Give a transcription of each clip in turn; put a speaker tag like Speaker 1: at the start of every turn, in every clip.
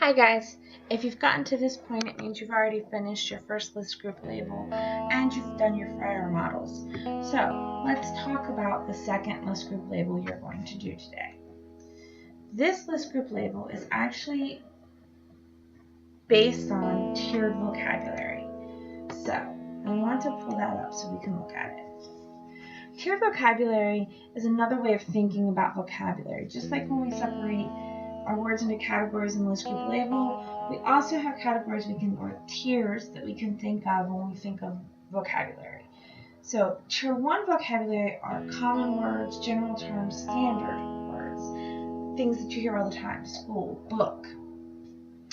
Speaker 1: Hi guys, if you've gotten to this point, it means you've already finished your first list group label and you've done your prior models. So let's talk about the second list group label you're going to do today. This list group label is actually based on tiered vocabulary. So I want to pull that up so we can look at it. Tiered vocabulary is another way of thinking about vocabulary. Just like when we separate our words into categories in the list group label, we also have categories or tiers that we can think of when we think of vocabulary. So tier 1 vocabulary are common words, general terms, standard words, things that you hear all the time: school, book,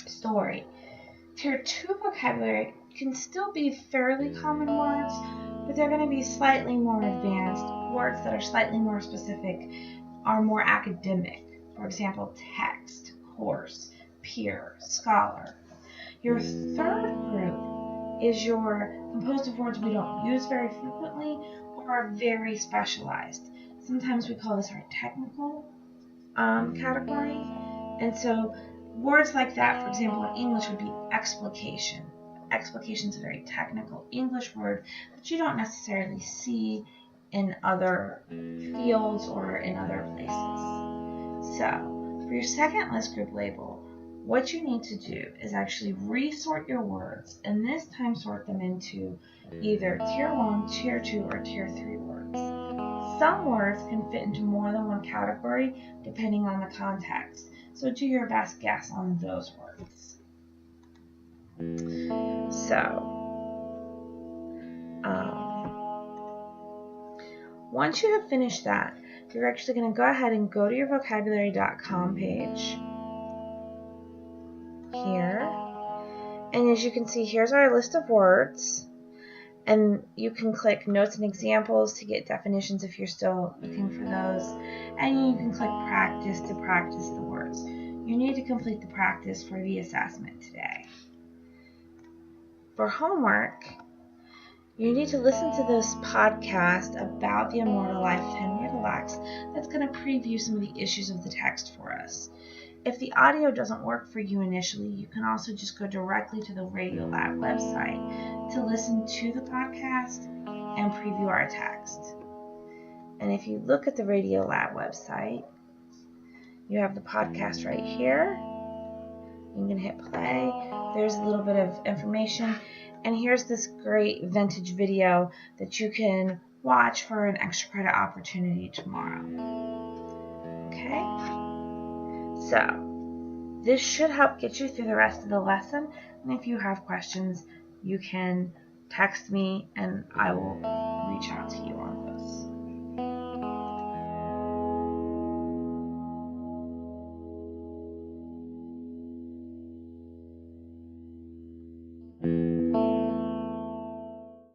Speaker 1: story. Tier 2 vocabulary can still be fairly common words, but they're going to be slightly more advanced. Words that are slightly more specific are more academic. For example, text, course, peer, scholar. Your third group is composed of words we don't use very frequently or are very specialized. Sometimes we call this our technical category. And so words like that, for example, in English would be explication. Explication is a very technical English word that you don't necessarily see in other fields or in other places. So, for your second list group label, what you need to do is actually resort your words, and this time sort them into either tier 1, tier 2, or tier 3 words. Some words can fit into more than one category depending on the context, so do your best guess on those words. So, once you have finished that, you're actually going to go ahead and go to your vocabulary.com page here. And as you can see, here's our list of words. And you can click notes and examples to get definitions if you're still looking for those. And you can click practice to practice the words. You need to complete the practice for the assessment today. For homework, you need to listen to this podcast about the Immortal Life of Henrietta Lacks that's going to preview some of the issues of the text for us. If the audio doesn't work for you initially, you can also just go directly to the Radiolab website to listen to the podcast and preview our text. And if you look at the Radiolab website, you have the podcast right here. You can hit play. There's a little bit of information. And here's this great vintage video that you can watch for an extra credit opportunity tomorrow. Okay? So, this should help get you through the rest of the lesson. And if you have questions, you can text me and I will reach out to you on those.